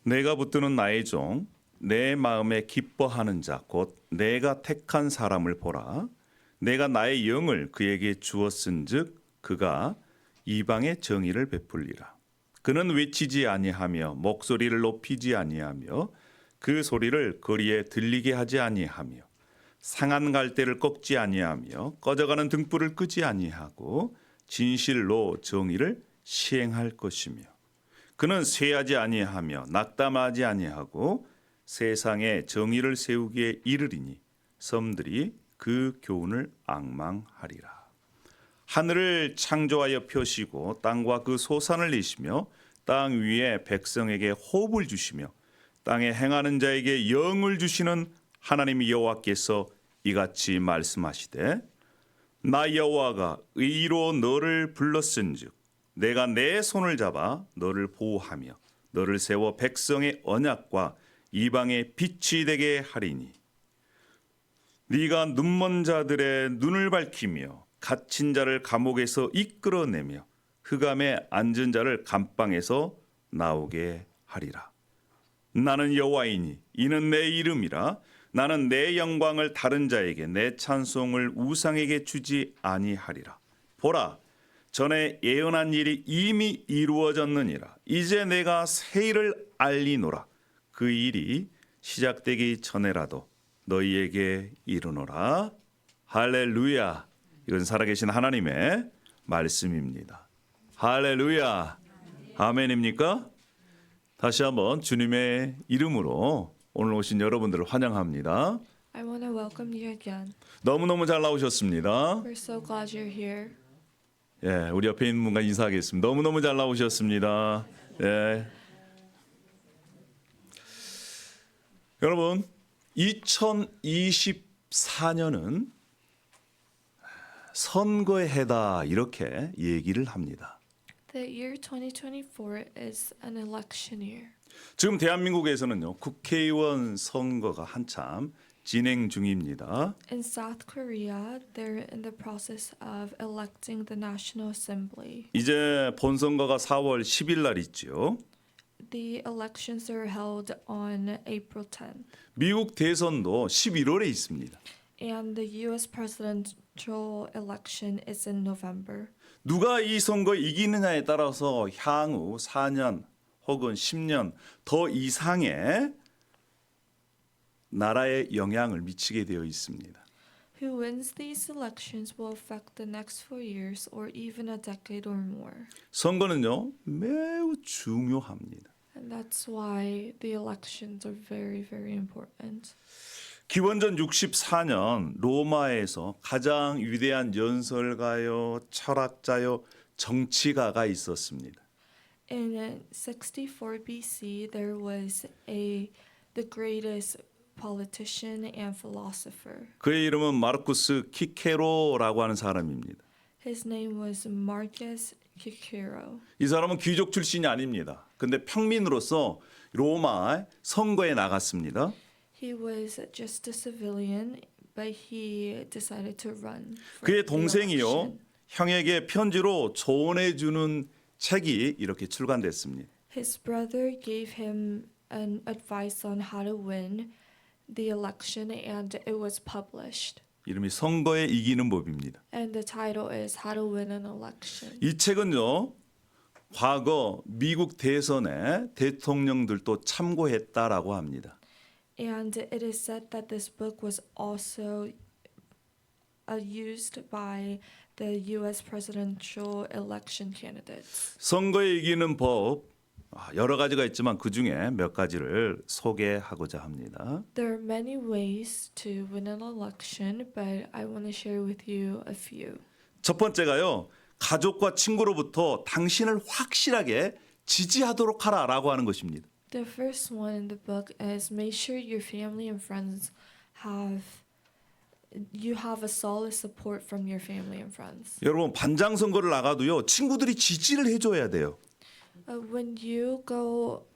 내가 붙드는 나의 종, 내 마음에 기뻐하는 자, 곧 내가 택한 사람을 보라. 내가 나의 영을 그에게 주었은즉 그가 이방의 정의를 베풀리라. 그는 외치지 아니하며 목소리를 높이지 아니하며 그 소리를 거리에 들리게 하지 아니하며 상한 갈대를 꺾지 아니하며 꺼져가는 등불을 끄지 아니하고 진실로 정의를 시행할 것이며 그는 쇠하지 아니하며 낙담하지 아니하고 세상에 정의를 세우기에 이르리니 섬들이 그 교훈을 앙망하리라. 하늘을 창조하여 펴시고 땅과 그 소산을 내시며 땅 위에 백성에게 호흡을 주시며 땅에 행하는 자에게 영을 주시는 하나님 여호와께서 이같이 말씀하시되 나 여호와가 의로 너를 불렀은즉 내가 내 손을 잡아 너를 보호하며 너를 세워 백성의 언약과 이방의 빛이 되게 하리니 네가 눈먼 자들의 눈을 밝히며 갇힌 자를 감옥에서 이끌어내며 흑암에 앉은 자를 감방에서 나오게 하리라. 나는 여호와이니 이는 내 이름이라. 나는 내 영광을 다른 자에게 내 찬송을 우상에게 주지 아니하리라. 보라, 전에 예언한 일이 이미 이루어졌느니라. 이제 내가 새 일을 알리노라. 그 일이 시작되기 전에라도 너희에게 이르노라. 할렐루야. 이건 살아계신 하나님의 말씀입니다. 할렐루야. 아멘입니까? 다시 한번 주님의 이름으로 오늘 오신 여러분들을 환영합니다. I want to welcome you again. 너무너무 잘 나오셨습니다. We're so glad you're here. 예, 우리 옆에 있는 분과 인사하겠습니다. 너무너무 잘 나오셨습니다. 예. 여러분, 2024년은 선거의 해다 이렇게 얘기를 합니다. The year 2024 is an election year. 지금 대한민국에서는요, 국회의원 선거가 한참 진행 중입니다. In South Korea, they're in the process of electing the National Assembly. 이제 본선거가 4월 10일 날 있죠. The elections are held on April 10th. 미국 대선도 11월에 있습니다. And the US presidential election is in November. 누가 이 선거 이기느냐에 따라서 향후 4년 혹은 10년 더 이상의 나라에 영향을 미치게 되어 있습니다. Who wins these elections will affect the next 4 years or even a decade or more. 선거는요, 매우 중요합니다. And that's why the elections are very, very important. 기원전 64년 로마에서 가장 위대한 연설가요, 철학자요, 정치가가 있었습니다. In 64 BC, there was the greatest politician and philosopher. 그의 이름은 마르쿠스 키케로라고 하는 사람입니다. His name was Marcus Cicero. 이 사람은 귀족 출신이 아닙니다. 근데 평민으로서 로마 선거에 나갔습니다. He was just a civilian, but he decided to run. for 그의 the 동생이요, election. 형에게 편지로 조언해 주는 책이 이렇게 출간됐습니다. His brother gave him an advice on how to win the election, and it was published. 이름이 선거에 이기는 법입니다. And the title is How to Win an Election. 이 책은요, 과거 미국 대선에 대통령들도 참고했다라고 합니다. And it is said that this book was also used by the U.S. presidential election candidates. 선거에 이기는 법 여러 가지가 있지만 그 중에 몇 가지를 소개하고자 합니다. There are many ways to win an election, but I want to share with you a few. 첫 번째가요, 가족과 친구로부터 당신을 확실하게 지지하도록 하라라고 하는 것입니다. The first one in the book is make sure your family and friends you have a solid support from your family and friends. 여러분, 반장 선거를 나가도요, 친구들이 지지를 해줘야 돼요. When you go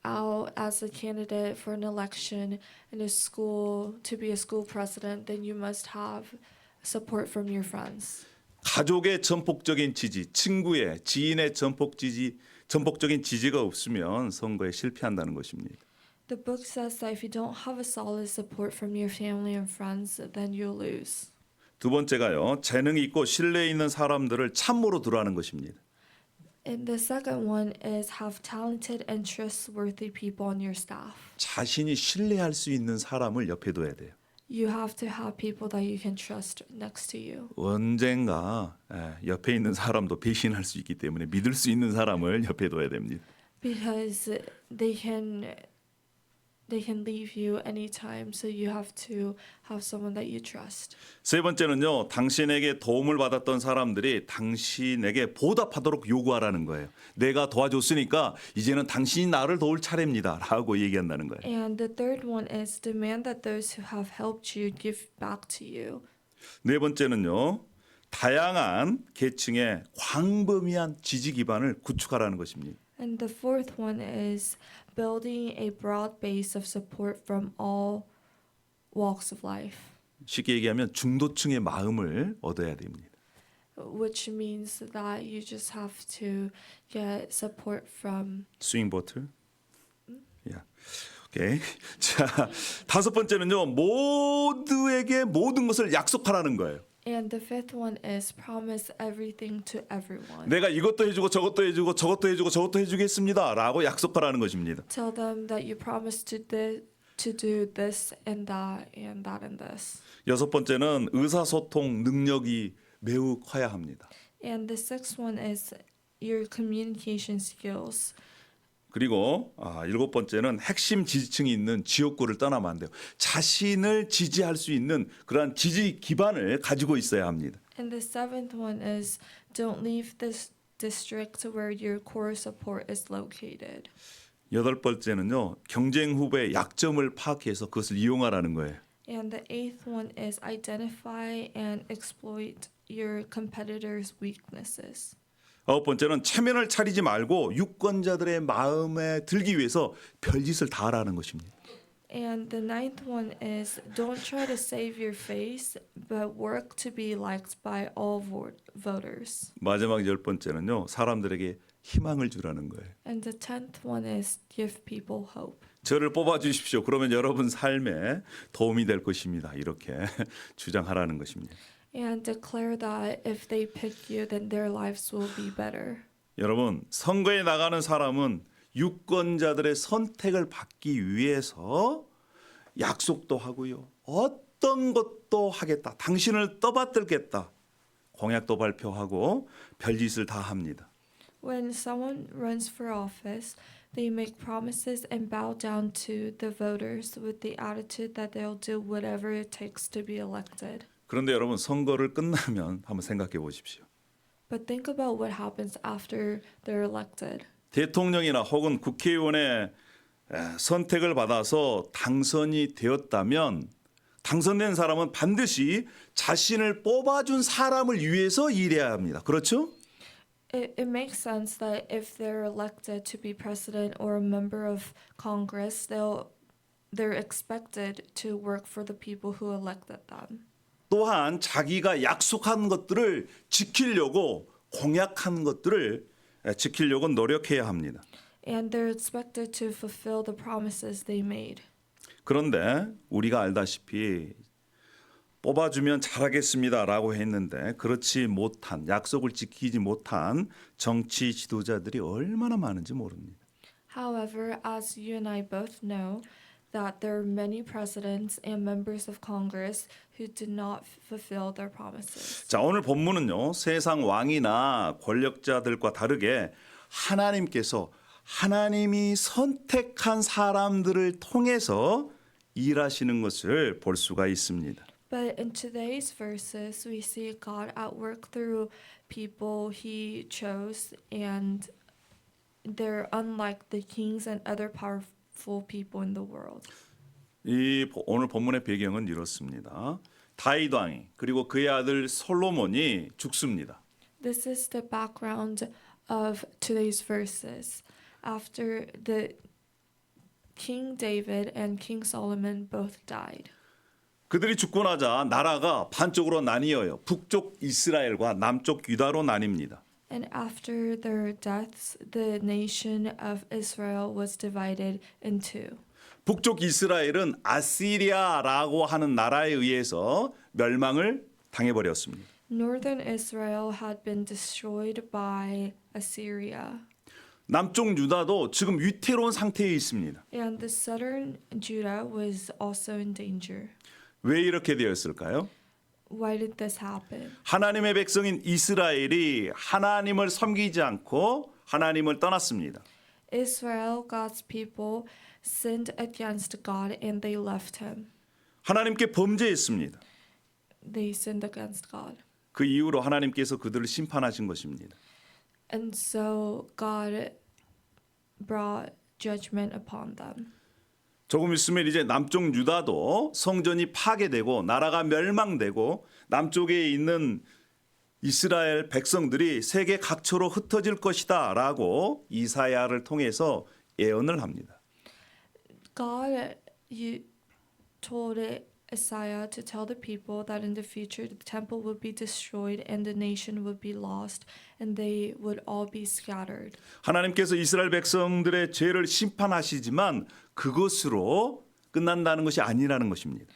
out as a candidate for an election in a school to be a school president, then you must have support from your friends. 가족의 전폭적인 지지, 친구의 지인의 전폭적인 지지가 없으면 선거에 실패한다는 것입니다. The book says that if you don't have a solid support from your family and friends, then you'll lose. 두 번째가요. 재능이 있고 신뢰 있는 사람들을 참모로 두라는 것입니다. And the second one is have talented and trustworthy people on your staff. 자신이 신뢰할 수 있는 사람을 옆에 둬야 돼요. You have to have people that you can trust next to you. 언젠가 옆에 있는 사람도 배신할 수 있기 때문에 믿을 수 있는 사람을 옆에 둬야 됩니다. Because they can leave you anytime, so you have to have someone that you trust. 세 번째는요. 당신에게 도움을 받았던 사람들이 당신에게 보답하도록 요구하라는 거예요. 내가 도와줬으니까 이제는 당신이 나를 도울 차례입니다. 라고 얘기한다는 거예요. And the third one is demand that those who have helped you give back to you. 네 번째는요. 다양한 계층의 광범위한 지지 기반을 구축하라는 것입니다. And the fourth one is building a broad base of support from all walks of life, 쉽게 얘기하면 중도층의 마음을 얻어야 됩니다. which means that you just have to get support from. 스윙 보틀. 야. 오케이. 자, 다섯 번째는요. 모두에게 모든 것을 약속하라는 거예요. And the fifth one is promise everything to everyone. 내가 이것도 해주고 저것도 해주고 저것도 해주고 저것도 해주겠습니다라고 약속하라는 것입니다. Tell them that you promise to do this and that and that and this. 여섯 번째는 의사소통 능력이 매우 커야 합니다. And the sixth one is your communication skills. 그리고 일곱 번째는 핵심 지지층이 있는 지역구를 떠나면 안 돼요. 자신을 지지할 수 있는 그러한 지지 기반을 가지고 있어야 합니다. And the seventh one is don't leave this district where your core support is located. 여덟 번째는요. 경쟁 후보의 약점을 파악해서 그것을 이용하라는 거예요. And the eighth one is identify and exploit your competitors' weaknesses. 아홉 번째는 체면을 차리지 말고 유권자들의 마음에 들기 위해서 별짓을 다 하라는 것입니다. And the ninth one is don't try to save your face, but work to be liked by all voters. 마지막 열 번째는요. 사람들에게 희망을 주라는 거예요. And the 10th one is give people hope. 저를 뽑아 주십시오. 그러면 여러분 삶에 도움이 될 것입니다. 이렇게 주장하라는 것입니다. And declare that if they pick you, then their lives will be better. 여러분, 선거에 나가는 사람은 유권자들의 선택을 받기 위해서 약속도 하고요. 어떤 것도 하겠다. 당신을 떠받들겠다. 공약도 발표하고 별짓을 다 합니다. When someone runs for office, they make promises and bow down to the voters with the attitude that they'll do whatever it takes to be elected. 그런데 여러분 선거를 끝나면 한번 생각해 보십시오. But think about what happens after they're elected. 대통령이나 혹은 국회의원의 선택을 받아서 당선이 되었다면 당선된 사람은 반드시 자신을 뽑아준 사람을 위해서 일해야 합니다. 그렇죠? It makes sense that if they're elected to be president or a member of Congress, they're expected to work for the people who elected them. 또한 자기가 약속한 것들을 지키려고 공약한 것들을 지키려고 노력해야 합니다. And they're expected to fulfill the promises they made. 그런데 우리가 알다시피 뽑아주면 잘하겠습니다라고 했는데 그렇지 못한 약속을 지키지 못한 정치 지도자들이 얼마나 많은지 모릅니다. However, as you and I both know, that there are many presidents and members of Congress who did not fulfill their promises. 자, 오늘 본문은요. 세상 왕이나 권력자들과 다르게 하나님께서 하나님이 선택한 사람들을 통해서 일하시는 것을 볼 수가 있습니다. But in today's verses, we see God at work through people he chose, and they're unlike the kings and other powerful people in the world. 이 오늘 본문의 배경은 이렇습니다. 다윗 왕이 그리고 그의 아들 솔로몬이 죽습니다. This is the background of today's verses. After the King David and King Solomon both died. 그들이 죽고 나자 나라가 반쪽으로 나뉘어요. 북쪽 이스라엘과 남쪽 유다로 나뉩니다. And after their deaths, the nation of Israel was divided in two. 북쪽 이스라엘은 아시리아라고 하는 나라에 의해서 멸망을 당해버렸습니다. Northern Israel had been destroyed by Assyria, 남쪽 유다도 지금 위태로운 상태에 있습니다. and the southern Judah was also in danger. 왜 이렇게 되었을까요? Why did this happen? 하나님의 백성인 이스라엘이 하나님을 섬기지 않고 하나님을 떠났습니다. Israel, God's people, sinned against God and they left him. 하나님께 범죄했습니다. They sinned against God. 그 이후로 하나님께서 그들을 심판하신 것입니다. And so God brought judgment upon them. 조금 있으면 이제 남쪽 유다도 성전이 파괴되고 나라가 멸망되고 남쪽에 있는 이스라엘 백성들이 세계 각처로 흩어질 것이다라고 이사야를 통해서 예언을 합니다. God told Isaiah to tell the people that in the future the temple would be destroyed and the nation would be lost and they would all be scattered. 하나님께서 이스라엘 백성들의 죄를 심판하시지만 그것으로 끝난다는 것이 아니라는 것입니다.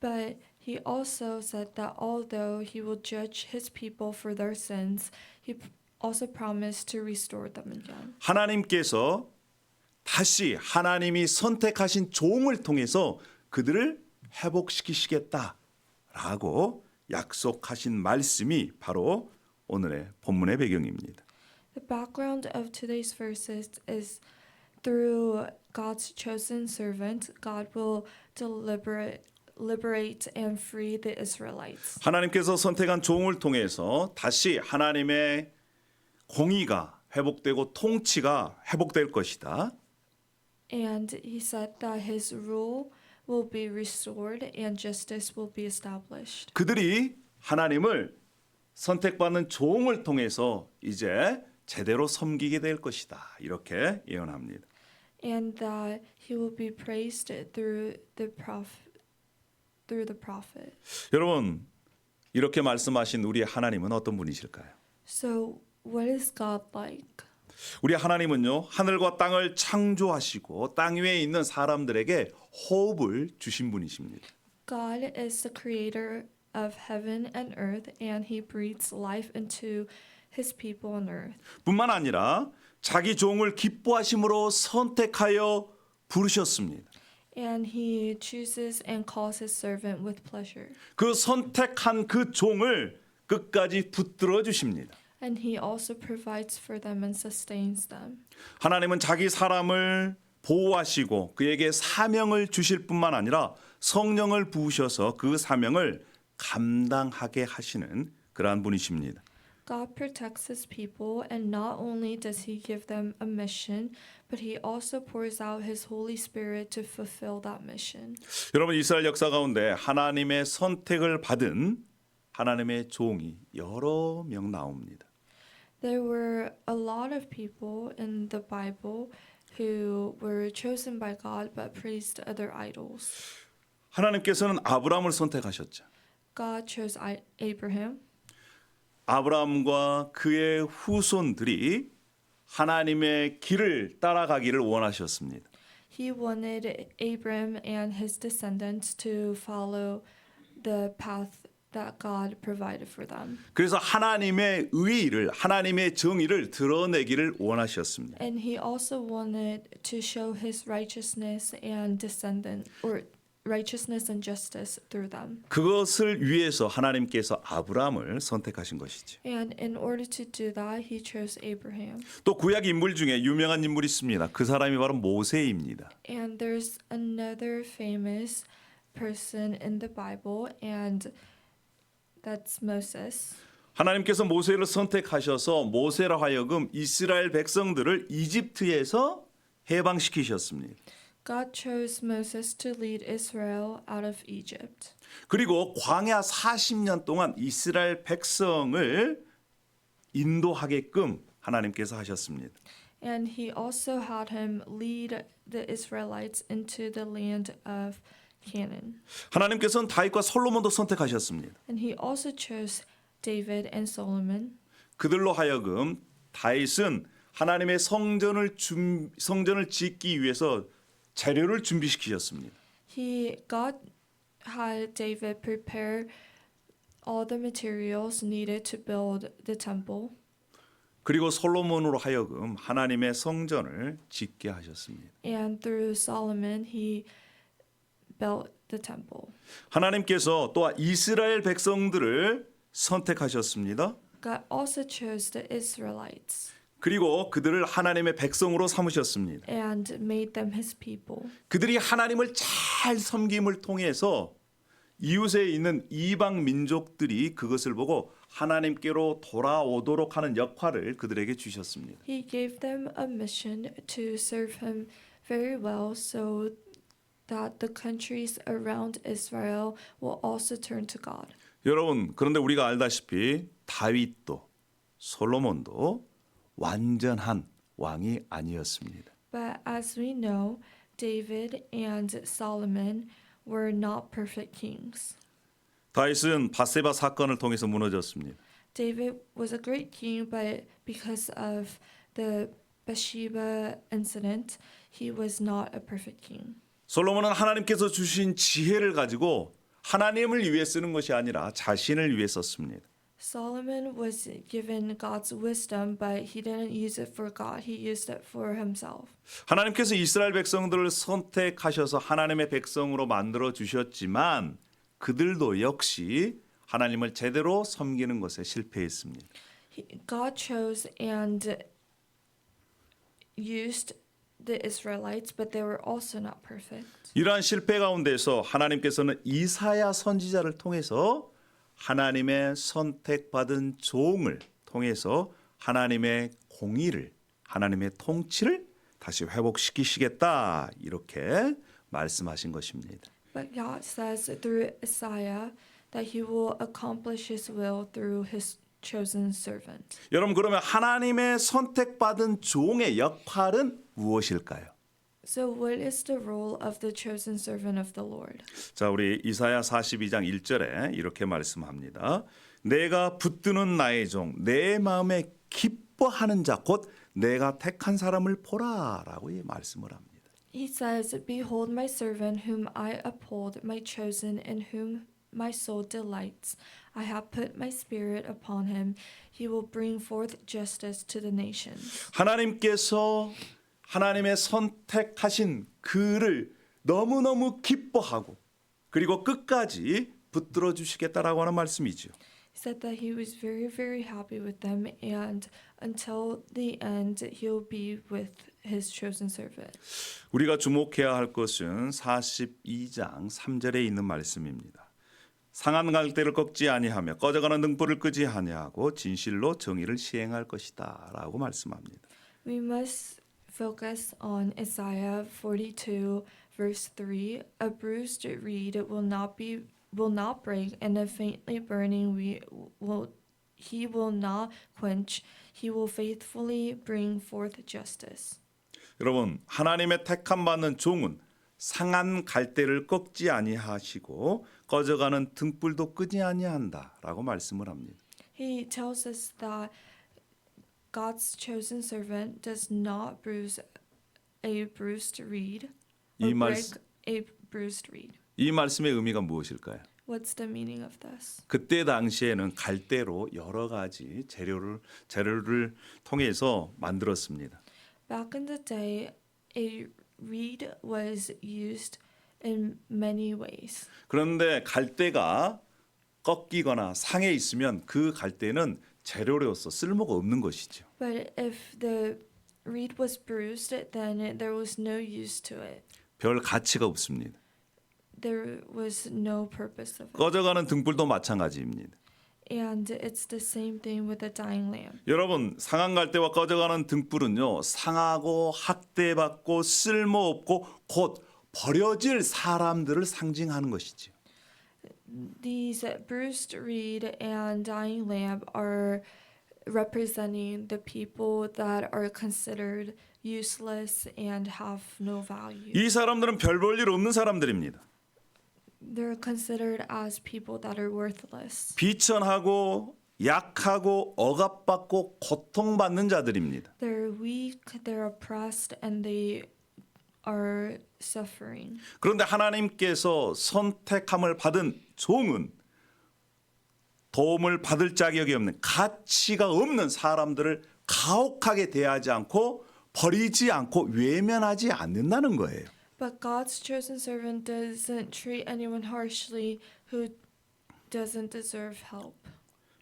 But he also said that although he will judge his people for their sins, he also promised to restore them again. 하나님께서 다시 하나님이 선택하신 종을 통해서 그들을 회복시키시겠다라고 약속하신 말씀이 바로 오늘의 본문의 배경입니다. The background of today's verses is through God's chosen servant, God will liberate and free the Israelites. 하나님께서 선택한 종을 통해서 다시 하나님의 공의가 회복되고 통치가 회복될 것이다. And he said that his rule will be restored and justice will be established. 그들이 하나님을 선택받는 종을 통해서 이제 제대로 섬기게 될 것이다. 이렇게 예언합니다. And that he will be praised through the prophet. 여러분, 이렇게 말씀하신 우리 하나님은 어떤 분이실까요? So what is God like? 우리 하나님은요, 하늘과 땅을 창조하시고 땅 위에 있는 사람들에게 호흡을 주신 분이십니다. God is the creator of heaven and earth and he breathes life into his people on earth. 뿐만 아니라 자기 종을 기뻐하심으로 선택하여 부르셨습니다. And he chooses and calls his servant with pleasure. 그 선택한 그 종을 끝까지 붙들어 주십니다. And he also provides for them and sustains them. 하나님은 자기 사람을 보호하시고 그에게 사명을 주실 뿐만 아니라 성령을 부으셔서 그 사명을 감당하게 하시는 그러한 분이십니다. God protects his people and not only does he give them a mission, but he also pours out his Holy Spirit to fulfill that mission. 여러분, 이스라엘 역사 가운데 하나님의 선택을 받은 하나님의 종이 여러 명 나옵니다. There were a lot of people in the Bible who were chosen by God but praised other idols. 하나님께서는 아브라함을 선택하셨죠. God chose Abraham. 아브라함과 그의 후손들이 하나님의 길을 따라가기를 원하셨습니다. He wanted Abraham and his descendants to follow the path that God provided for them. 그래서 하나님의 의의를, 하나님의 정의를 드러내기를 원하셨습니다. And he also wanted to show his righteousness and righteousness and justice through them. 그것을 위해서 하나님께서 아브라함을 선택하신 것이죠. And in order to do that, he chose Abraham. 또 구약 인물 중에 유명한 인물이 있습니다. 그 사람이 바로 모세입니다. And there's another famous person in the Bible, and that's Moses. 하나님께서 모세를 선택하셔서 모세로 하여금 이스라엘 백성들을 이집트에서 해방시키셨습니다. God chose Moses to lead Israel out of Egypt. 그리고 광야 40년 동안 이스라엘 백성을 인도하게끔 하나님께서 하셨습니다. And he also had him lead the Israelites into the land of canon. 하나님께서는 다윗과 솔로몬도 선택하셨습니다. And he also chose David and Solomon. 그들로 하여금 다윗은 하나님의 성전을 짓기 위해서 재료를 준비시키셨습니다. God had David prepare all the materials needed to build the temple. 그리고 솔로몬으로 하여금 하나님의 성전을 짓게 하셨습니다. And through Solomon, he built the temple. 하나님께서 또한 이스라엘 백성들을 선택하셨습니다. God also chose the Israelites 그리고 그들을 하나님의 백성으로 삼으셨습니다. and made them his people. 그들이 하나님을 잘 섬김을 통해서 이웃에 있는 이방 민족들이 그것을 보고 하나님께로 돌아오도록 하는 역할을 그들에게 주셨습니다. He gave them a mission to serve him very well so that the countries around Israel will also turn to God. 여러분, 그런데 우리가 알다시피 다윗도 솔로몬도 완전한 왕이 아니었습니다. But as we know, David and Solomon were not perfect kings. 다윗은 바세바 사건을 통해서 무너졌습니다. David was a great king, but because of the Bathsheba incident, he was not a perfect king. 솔로몬은 하나님께서 주신 지혜를 가지고 하나님을 위해 쓰는 것이 아니라 자신을 위해 썼습니다. Solomon was given God's wisdom, but he didn't use it for God. He used it for himself. 하나님께서 이스라엘 백성들을 선택하셔서 하나님의 백성으로 만들어 주셨지만 그들도 역시 하나님을 제대로 섬기는 것에 실패했습니다. God chose and used the Israelites, but they were also not perfect. 이러한 실패 가운데서 하나님께서는 이사야 선지자를 통해서 하나님의 선택받은 종을 통해서 하나님의 공의를, 하나님의 통치를 다시 회복시키시겠다 이렇게 말씀하신 것입니다. But God says through Isaiah that he will accomplish his will through his chosen servant. 여러분 그러면 하나님의 선택받은 종의 역할은 무엇일까요? So what is the role of the chosen servant of the Lord? 자, 우리 이사야 42장 1절에 이렇게 말씀합니다. 내가 붙드는 나의 종, 내 마음에 기뻐하는 자, 곧 내가 택한 사람을 보라라고 이 말씀을 합니다. He says, "Behold my servant whom I uphold, my chosen in whom my soul delights. I have put my spirit upon him. He will bring forth justice to the nations." 하나님께서 하나님의 선택하신 그를 너무너무 기뻐하고 그리고 끝까지 붙들어 주시겠다라고 하는 말씀이죠. He said that he was very, very happy with them, and until the end, he'll be with his chosen servant. 우리가 주목해야 할 것은 42장 3절에 있는 말씀입니다. 상한 갈대를 꺾지 아니하며 꺼져가는 등불을 끄지 아니하고 진실로 정의를 시행할 것이다라고 말씀합니다. We must focus on Isaiah 42, verse 3. A bruised reed will not break, and a faintly burning he will not quench. He will faithfully bring forth justice. 여러분, 하나님의 택함 받는 종은 상한 갈대를 꺾지 아니하시고 꺼져가는 등불도 끄지 아니한다라고 말씀을 합니다. He tells us that God's chosen servant does not bruise a bruised reed or 이 break a bruised reed. 이 말씀의 의미가 무엇일까요? What's the meaning of this? 그때 당시에는 갈대로 여러 가지 재료를 통해서 만들었습니다. Back in the day, a reed was used in many ways. 그런데 갈대가 꺾이거나 상해 있으면 그 갈대는 재료로서 쓸모가 없는 것이죠. But if the reed was bruised, then there was no use to it. 별 가치가 없습니다. There was no purpose of it. 꺼져가는 등불도 마찬가지입니다. And it's the same thing with a dying lamp. 여러분, 상한 갈대와 꺼져가는 등불은요, 상하고 학대받고 쓸모없고 곧 버려질 사람들을 상징하는 것이죠. These bruised reed and dying lamp are representing the people that are considered useless and have no value. 이 사람들은 별 볼 일 없는 사람들입니다. they're considered as people that are worthless. 비천하고 약하고 억압받고 고통받는 자들입니다. They're weak, they're oppressed, and they are suffering. 그런데 하나님께서 선택함을 받은 종은 도움을 받을 자격이 없는 가치가 없는 사람들을 가혹하게 대하지 않고 버리지 않고 외면하지 않는다는 거예요. But God's chosen servant doesn't treat anyone harshly who doesn't deserve help.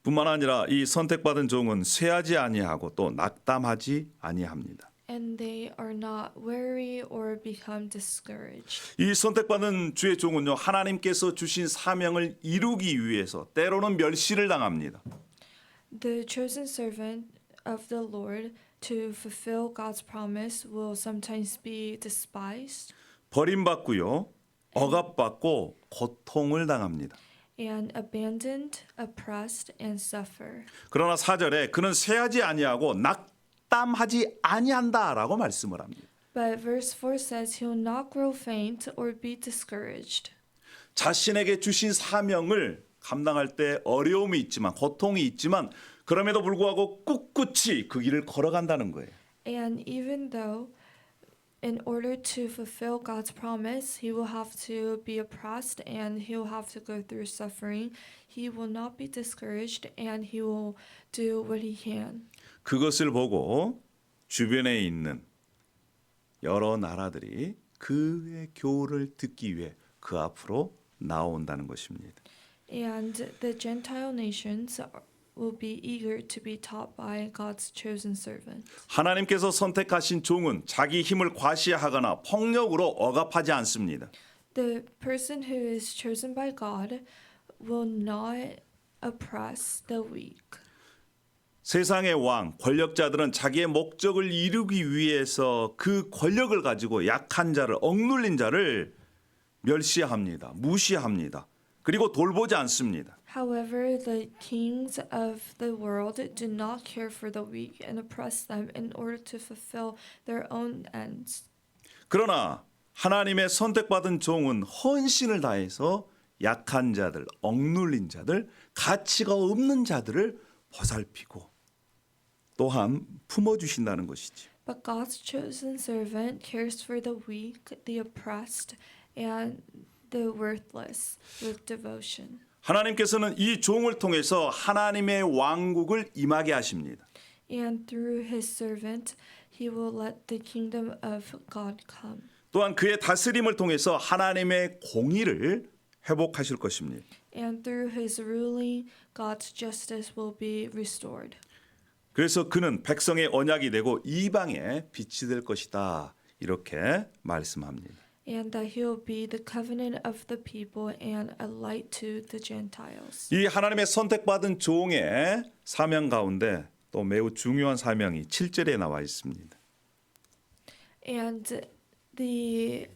뿐만 아니라 이 선택받은 종은 쇠하지 아니하고 또 낙담하지 아니합니다. And they are not weary or become discouraged. 이 선택받은 주의 종은요, 하나님께서 주신 사명을 이루기 위해서 때로는 멸시를 당합니다. The chosen servant of the Lord to fulfill God's promise will sometimes be despised 버림받고요, 억압받고 고통을 당합니다. and abandoned, oppressed, and suffer. 그러나 4절에 그는 쇠하지 아니하고 낙담하지 아니한다라고 말씀을 합니다. But verse 4 says he will not grow faint or be discouraged. 자신에게 주신 사명을 감당할 때 어려움이 있지만 고통이 있지만 그럼에도 불구하고 꿋꿋이 그 길을 걸어간다는 거예요. And even though in order to fulfill God's promise, he will have to be oppressed and he will have to go through suffering. He will not be discouraged and he will do what he can. 그것을 보고 주변에 있는 여러 나라들이 그의 교훈을 듣기 위해 그 앞으로 나온다는 것입니다. And the Gentile nations will be eager to be taught by God's chosen servant. 하나님께서 선택하신 종은 자기 힘을 과시하거나 폭력으로 억압하지 않습니다. The person who is chosen by God will not oppress the weak. 세상의 왕, 권력자들은 자기의 목적을 이루기 위해서 그 권력을 가지고 약한 자를, 억눌린 자를 멸시합니다. 무시합니다. 그리고 돌보지 않습니다. However, the kings of the world do not care for the weak and oppress them in order to fulfill their own ends. 그러나 하나님의 선택받은 종은 헌신을 다해서 약한 자들, 억눌린 자들, 가치가 없는 자들을 보살피고 또한 품어주신다는 것이죠. But God's chosen servant cares for the weak, the oppressed, and the worthless with devotion. 하나님께서는 이 종을 통해서 하나님의 왕국을 임하게 하십니다. And through his servant, he will let the kingdom of God come. 또한 그의 다스림을 통해서 하나님의 공의를 회복하실 것입니다. And through his ruling, God's justice will be restored. 그래서 그는 백성의 언약이 되고 이방의 빛이 될 것이다. 이렇게 말씀합니다. And that he will be the covenant of the people and a light to the Gentiles. 이 하나님의 선택받은 종의 사명 가운데 또 매우 중요한 사명이 7절에 나와 있습니다. And the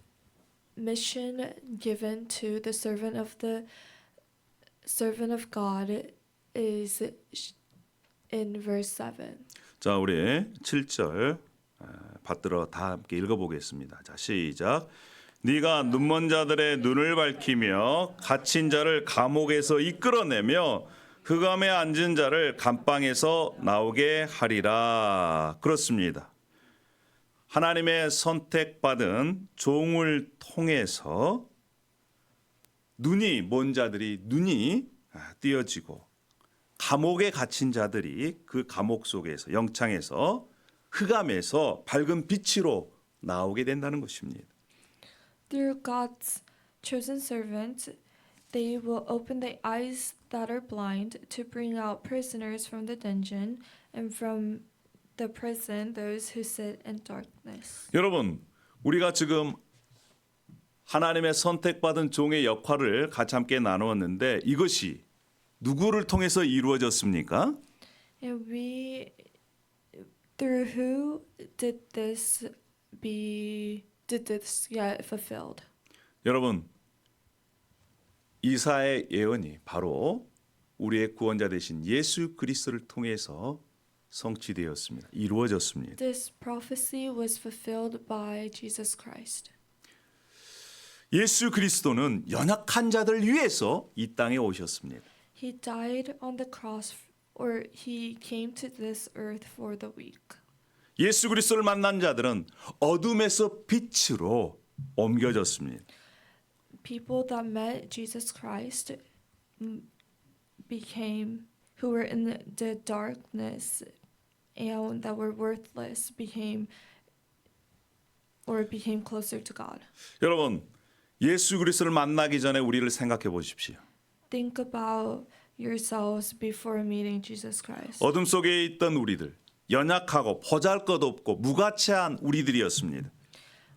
mission given to the servant of God is in verse 7. 자, 우리 7절 받들어 다 함께 읽어보겠습니다. 자, 시작. 네가 눈먼 자들의 눈을 밝히며 갇힌 자를 감옥에서 이끌어내며 흑암에 앉은 자를 감방에서 나오게 하리라. 그렇습니다. 하나님의 선택받은 종을 통해서 눈이 먼 자들이 눈이 띄어지고 감옥에 갇힌 자들이 그 감옥 속에서 영창에서 흑암에서 밝은 빛으로 나오게 된다는 것입니다. Through God's chosen servant, they will open the eyes that are blind to bring out prisoners from the dungeon and from the prison those who sit in darkness. 여러분, 우리가 지금 하나님의 선택받은 종의 역할을 같이 함께 나누었는데 이것이 누구를 통해서 이루어졌습니까? And through who did this get fulfilled? 여러분, 이사의 예언이 바로 우리의 구원자 되신 예수 그리스도를 통해서 성취되었습니다. 이루어졌습니다. This prophecy was fulfilled by Jesus Christ. 예수 그리스도는 연약한 자들 위해서 이 땅에 오셨습니다. He died on the cross, or he came to this earth for the weak. 예수 그리스도를 만난 자들은 어둠에서 빛으로 옮겨졌습니다. People that met Jesus Christ became, who were in the darkness and that were worthless, became closer to God. 여러분, 예수 그리스도를 만나기 전에 우리를 생각해 보십시오. Think about yourselves before meeting Jesus Christ. 어둠 속에 있던 우리들, 연약하고 보잘것없고 무가치한 우리들이었습니다.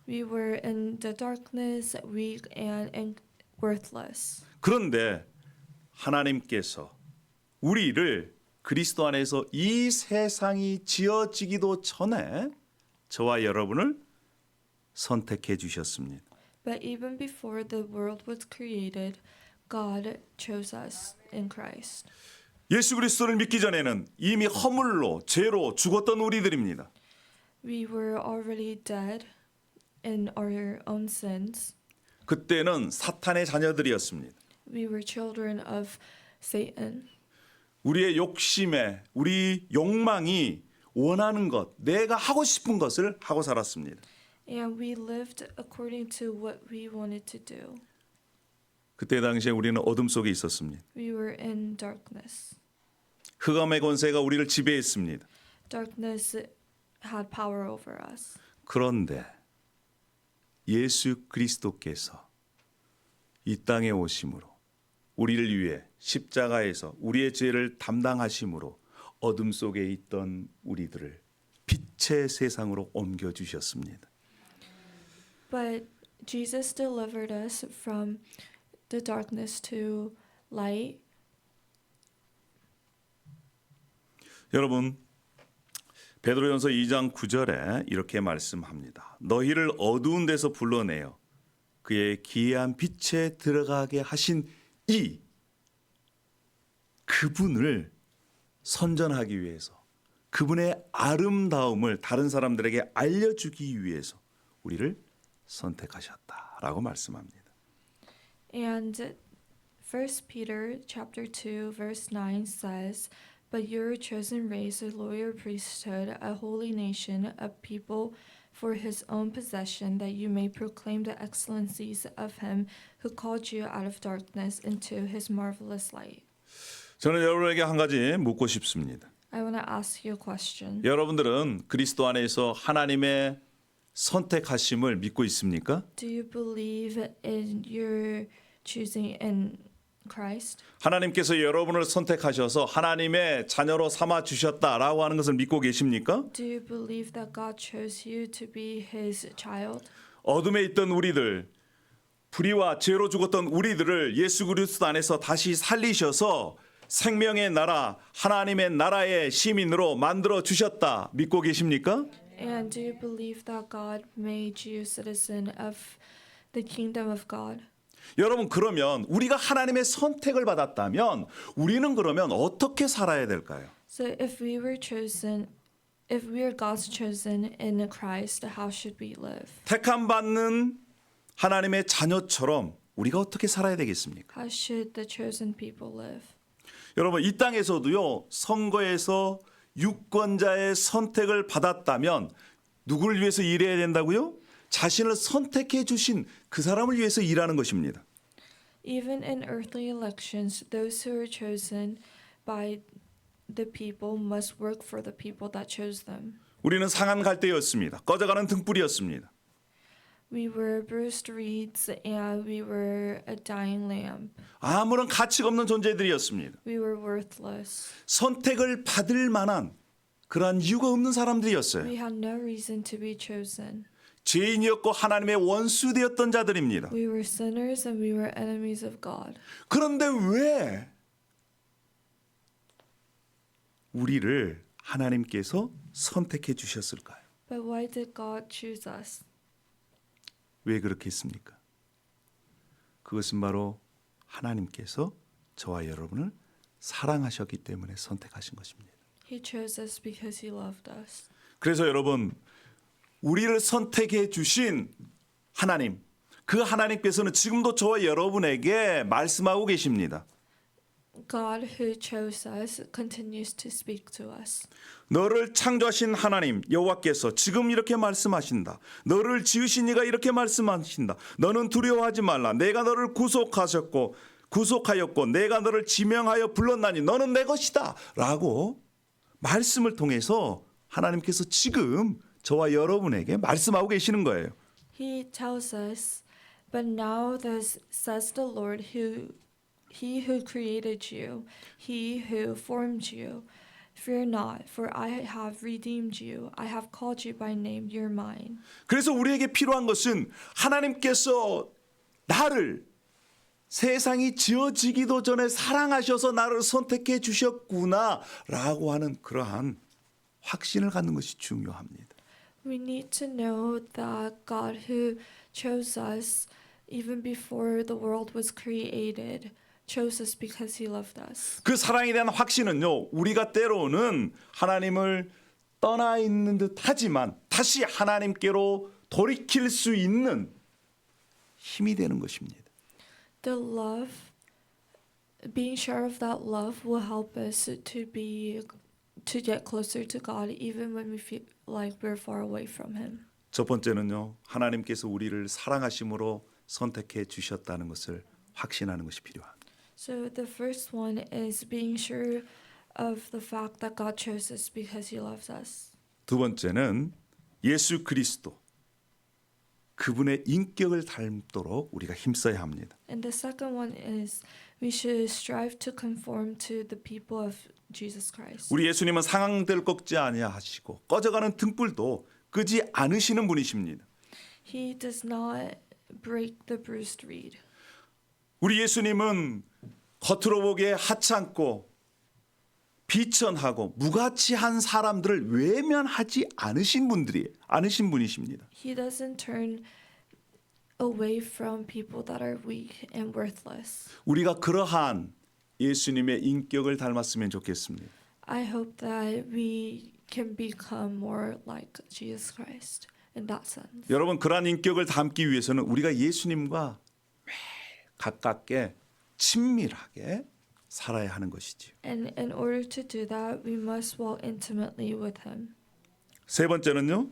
We were in the darkness, weak and worthless. 그런데 하나님께서 우리를 그리스도 안에서 이 세상이 지어지기도 전에 저와 여러분을 선택해 주셨습니다. But even before the world was created, God chose us in Christ. 예수 그리스도를 믿기 전에는 이미 허물로 죄로 죽었던 우리들입니다. We were already dead in our own sins. 그때는 사탄의 자녀들이었습니다. We were children of Satan. 우리의 욕심에 우리 욕망이 원하는 것, 내가 하고 싶은 것을 하고 살았습니다. And we lived according to what we wanted to do. 그때 당시에 우리는 어둠 속에 있었습니다. We were in darkness. 흑암의 권세가 우리를 지배했습니다. Darkness had power over us. 그런데 예수 그리스도께서 이 땅에 오심으로 우리를 위해 십자가에서 우리의 죄를 담당하심으로 어둠 속에 있던 우리들을 빛의 세상으로 옮겨 주셨습니다. But Jesus delivered us from the darkness to light. 여러분, 베드로전서 2장 9절에 이렇게 말씀합니다. 너희를 어두운 데서 불러내어 그의 기이한 빛에 들어가게 하신 이 그분을 선전하기 위해서, 그분의 아름다움을 다른 사람들에게 알려주기 위해서 우리를 선택하셨다라고 말씀합니다. And 1 Peter chapter 2 verse 9 says, "But you're a chosen race, a royal priesthood, a holy nation, a people for his own possession, that you may proclaim the excellencies of him who called you out of darkness into his marvelous light." 저는 여러분에게 한 가지 묻고 싶습니다. I want to ask you a question. 여러분들은 그리스도 안에서 하나님의 선택하심을 믿고 있습니까? Do you believe in your choosing in Christ? 하나님께서 여러분을 선택하셔서 하나님의 자녀로 삼아 주셨다라고 하는 것을 믿고 계십니까? Do you believe that God chose you to be his child? 어둠에 있던 우리들, 불의와 죄로 죽었던 우리들을 예수 그리스도 안에서 다시 살리셔서 생명의 나라, 하나님의 나라의 시민으로 만들어 주셨다 믿고 계십니까? And do you believe that God made you citizen of the kingdom of God? 여러분, 그러면 우리가 하나님의 선택을 받았다면 우리는 그러면 어떻게 살아야 될까요? So if we were God's chosen in Christ, how should we live? 택함 받는 하나님의 자녀처럼 우리가 어떻게 살아야 되겠습니까? How should the chosen people live? 여러분, 이 땅에서도요, 선거에서 유권자의 선택을 받았다면 누구를 위해서 일해야 된다고요? 자신을 선택해 주신 그 사람을 위해서 일하는 것입니다. Even in earthly elections, those who are chosen by the people must work for the people that chose them. 우리는 상한 갈대였습니다. 꺼져가는 등불이었습니다. We were bruised reeds and we were a dying lamp. 아무런 가치가 없는 존재들이었습니다. We were worthless. 선택을 받을 만한 그러한 이유가 없는 사람들이었어요. We had no reason to be chosen. 죄인이었고 하나님의 원수 되었던 자들입니다. We were sinners and we were enemies of God. 그런데 왜 우리를 하나님께서 선택해 주셨을까요? But why did God choose us? 왜 그렇게 했습니까? 그것은 바로 하나님께서 저와 여러분을 사랑하셨기 때문에 선택하신 것입니다. He chose us because he loved us. 그래서 여러분, 우리를 선택해 주신 하나님, 그 하나님께서는 지금도 저와 여러분에게 말씀하고 계십니다. God who chose us continues to speak to us. 너를 창조하신 하나님 여호와께서 지금 이렇게 말씀하신다. 너를 지으신 이가 이렇게 말씀하신다. 너는 두려워하지 말라. 내가 너를 구속하였고 내가 너를 지명하여 불렀나니 너는 내 것이다. 라고 말씀을 통해서 하나님께서 지금 저와 여러분에게 말씀하고 계시는 거예요. He tells us, but now thus says the Lord He who created you, He who formed you. Fear not, for I have redeemed you. I have called you by name. You're mine. 그래서 우리에게 필요한 것은 하나님께서 나를 세상이 지어지기도 전에 사랑하셔서 나를 선택해 주셨구나라고 하는 그러한 확신을 갖는 것이 중요합니다. We need to know that God who chose us even before the world was created chose us because He loved us. 그 사랑에 대한 확신은요, 우리가 때로는 하나님을 떠나 있는 듯 하지만 다시 하나님께로 돌이킬 수 있는 힘이 되는 것입니다. The love, being sure of that love will help us to get closer to God even when we feel like we're far away from Him. 첫 번째는요, 하나님께서 우리를 사랑하심으로 선택해 주셨다는 것을 확신하는 것이 필요합니다. So the first one is being sure of the fact that God chose us because He loves us. 두 번째는 예수 그리스도 그분의 인격을 닮도록 우리가 힘써야 합니다. And the second one is we should strive to conform to the people of Jesus Christ. 우리 예수님은 상황들 꺾지 아니하시고 꺼져가는 등불도 끄지 않으시는 분이십니다. He does not break the bruised reed. 우리 예수님은 겉으로 보기에 하찮고 비천하고 무가치한 사람들을 외면하지 않으신 분이십니다. He doesn't turn away from people that are weak and worthless. 우리가 그러한 예수님의 인격을 닮았으면 좋겠습니다. I hope that we can become more like Jesus Christ in that sense. 여러분, 그러한 인격을 담기 위해서는 우리가 예수님과 매일 가깝게 친밀하게 살아야 하는 것이지요. And in order to do that, we must walk intimately with Him. 세 번째는요,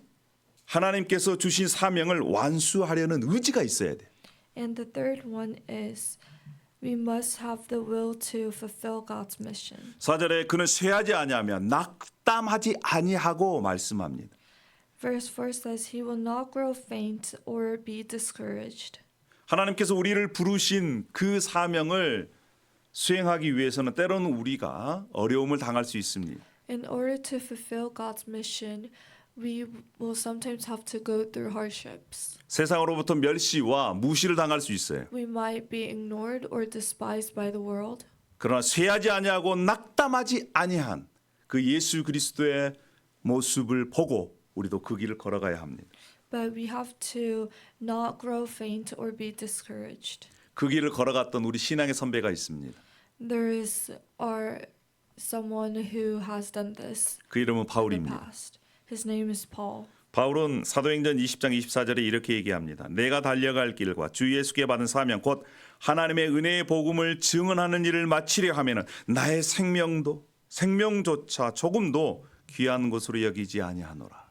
하나님께서 주신 사명을 완수하려는 의지가 있어야 돼. And the third one is we must have the will to fulfill God's mission. 4절에 그는 쇠하지 아니하며 낙담하지 아니하고 말씀합니다. Verse 4 says, He will not grow faint or be discouraged. 하나님께서 우리를 부르신 그 사명을 수행하기 위해서는 때로는 우리가 어려움을 당할 수 있습니다. In order to fulfill God's mission, we will sometimes have to go through hardships. 세상으로부터 멸시와 무시를 당할 수 있어요. We might be ignored or despised by the world. 그러나 쇠하지 아니하고 낙담하지 아니한 그 예수 그리스도의 모습을 보고 우리도 그 길을 걸어가야 합니다. But we have to not grow faint or be discouraged. 그 길을 걸어갔던 우리 신앙의 선배가 있습니다. There is someone who has done this 그 이름은 in the 바울입니다. past. His name is Paul. 바울은 사도행전 20장 24절에 이렇게 얘기합니다. 내가 달려갈 길과 주 예수께 받은 사명 곧 하나님의 은혜의 복음을 증언하는 일을 마치려 하면은 나의 생명조차 조금도 귀한 것으로 여기지 아니하노라.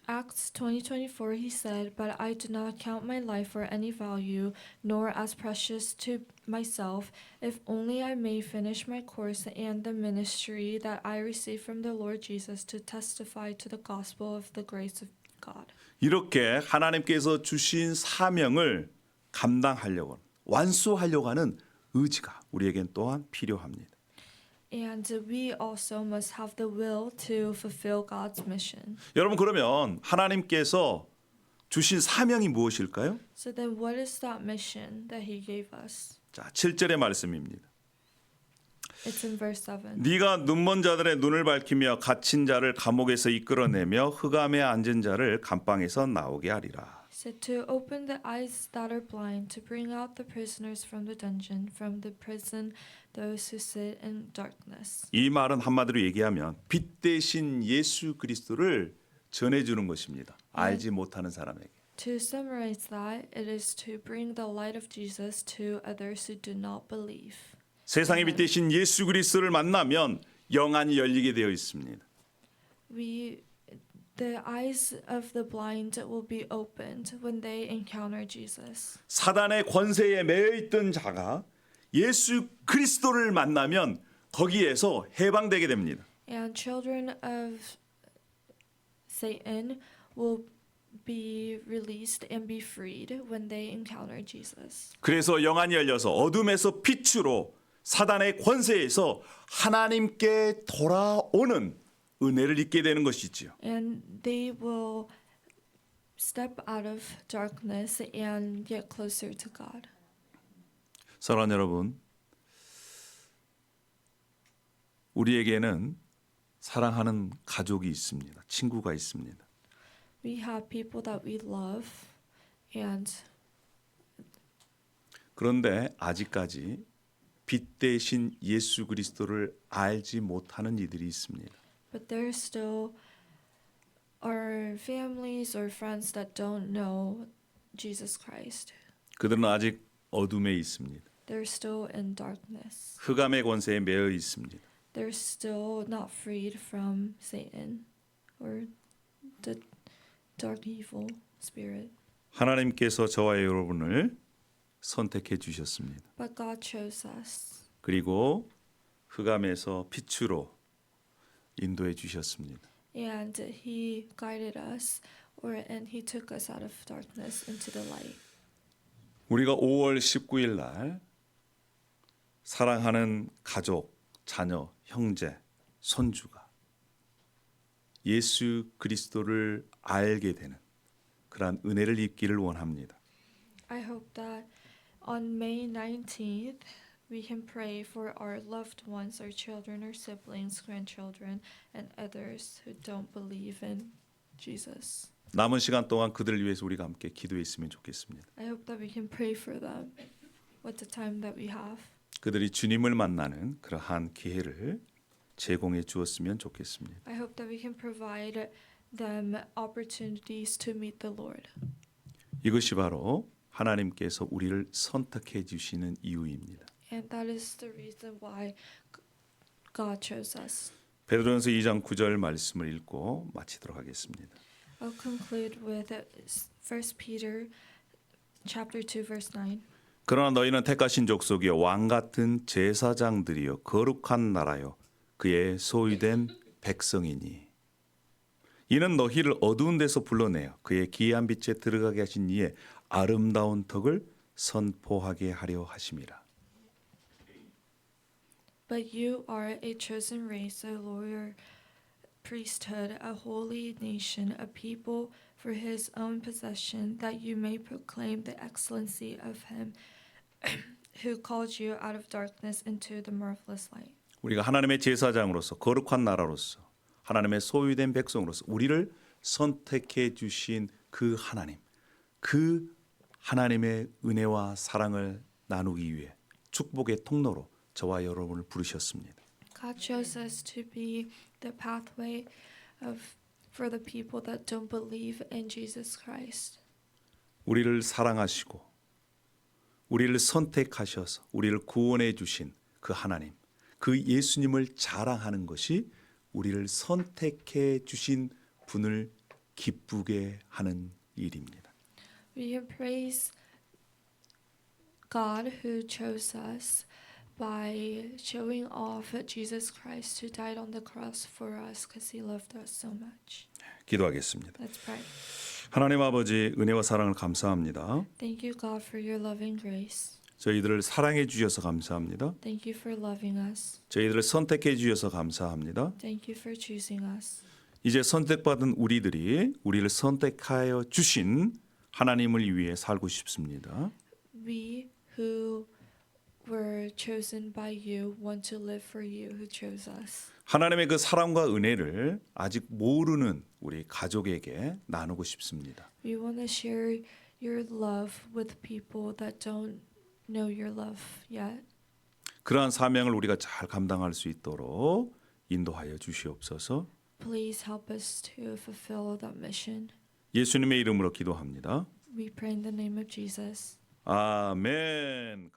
Acts 20:24 he said, "But I do not count my life for any value, nor as precious to myself, if only I may finish my course and the ministry that I received from the Lord Jesus to testify to the gospel of the grace of God." 이렇게 하나님께서 주신 사명을 감당하려고 완수하려고 하는 의지가 우리에겐 또한 필요합니다. And we also must have the will to fulfill God's mission. 여러분, 그러면 하나님께서 주신 사명이 무엇일까요? So then what is that mission that he gave us? 자, 7절의 말씀입니다. It's in verse 7. 네가 눈먼 자들의 눈을 밝히며 갇힌 자를 감옥에서 이끌어내며 흑암에 앉은 자를 감방에서 나오게 하리라. He said to open the eyes that are blind, to bring out the prisoners from the dungeon, from the prison those who sit in darkness. 이 말은 한마디로 얘기하면 빛 대신 예수 그리스도를 전해주는 것입니다. 알지 못하는 사람에게. To summarize that, it is to bring the light of Jesus to others who do not believe. 세상의 빛 대신 예수 그리스도를 만나면 영안이 열리게 되어 있습니다. The eyes of the blind will be opened when they encounter Jesus. 사단의 권세에 매여 있던 자가 예수 그리스도를 만나면 거기에서 해방되게 됩니다. And children of Satan will be released and be freed when they encounter Jesus. 그래서 영안이 열려서 어둠에서 빛으로 사단의 권세에서 하나님께 돌아오는 은혜를 입게 되는 것이지요. And they will step out of darkness and get closer to God. 사랑하는 여러분, 우리에게는 사랑하는 가족이 있습니다. 친구가 있습니다. We have people that we love, and 그런데 아직까지 빛 대신 예수 그리스도를 알지 못하는 이들이 있습니다. but there still are families or friends that don't know Jesus Christ. 그들은 아직 어둠에 있습니다. They're still in darkness. 흑암의 권세에 매여 있습니다. They're still not freed from Satan or the dark evil spirit. 하나님께서 저와 여러분을 선택해 주셨습니다. But God chose us. 그리고 흑암에서 빛으로 인도해 주셨습니다. And he guided us and he took us out of darkness into the light. 우리가 5월 19일 날 사랑하는 가족, 자녀, 형제, 손주가 예수 그리스도를 알게 되는 그러한 은혜를 입기를 원합니다. I hope that on May 19th we can pray for our loved ones, our children, our siblings, grandchildren, and others who don't believe in Jesus. 남은 시간 동안 그들을 위해서 우리가 함께 기도했으면 좋겠습니다. I hope that we can pray for them with the time that we have. 그들이 주님을 만나는 그러한 기회를 제공해 주었으면 좋겠습니다. I hope that we can provide them opportunities to meet the Lord. 이것이 바로 하나님께서 우리를 선택해 주시는 이유입니다. And that is the reason why God chose us. 베드로전서 2장 9절 말씀을 읽고 마치도록 하겠습니다. I'll conclude with 1 Peter chapter 2 verse 9. 그러나 너희는 택하신 족속이요 왕 같은 제사장들이요 거룩한 나라요 그의 소유된 백성이니 이는 너희를 어두운 데서 불러내어 그의 기이한 빛에 들어가게 하신 이의 아름다운 덕을 선포하게 하려 하심이라. But you are a chosen race, a royal priesthood, a holy nation, a people for his own possession, that you may proclaim the excellency of him who called you out of darkness into the marvelous light. 우리가 하나님의 제사장으로서 거룩한 나라로서 하나님의 소유된 백성으로서 우리를 선택해 주신 그 하나님, 그 하나님의 은혜와 사랑을 나누기 위해 축복의 통로로 저와 여러분을 부르셨습니다. God chose us to be the pathway for the people that don't believe in Jesus Christ. 우리를 사랑하시고 우리를 선택하셔서 우리를 구원해 주신 그 하나님, 그 예수님을 자랑하는 것이 우리를 선택해 주신 분을 기쁘게 하는 일입니다. We can praise God who chose us by showing off Jesus Christ who died on the cross for us because he loved us so much. 기도하겠습니다. Let's pray. 하나님 아버지 은혜와 사랑을 감사합니다. Thank you, God, for your loving grace. 저희들을 사랑해 주셔서 감사합니다. Thank you for loving us. 저희들을 선택해 주셔서 감사합니다. Thank you for choosing us. 이제 선택받은 우리들이 우리를 선택하여 주신 하나님을 위해 살고 싶습니다. We who were chosen by you want to live for you who chose us. 하나님의 그 사랑과 은혜를 아직 모르는 우리 가족에게 나누고 싶습니다. We want to share your love with people that don't know your love yet. 그러한 사명을 우리가 잘 감당할 수 있도록 인도하여 주시옵소서. Please help us to fulfill that mission. 예수님의 이름으로 기도합니다. We pray in the name of Jesus. 아멘.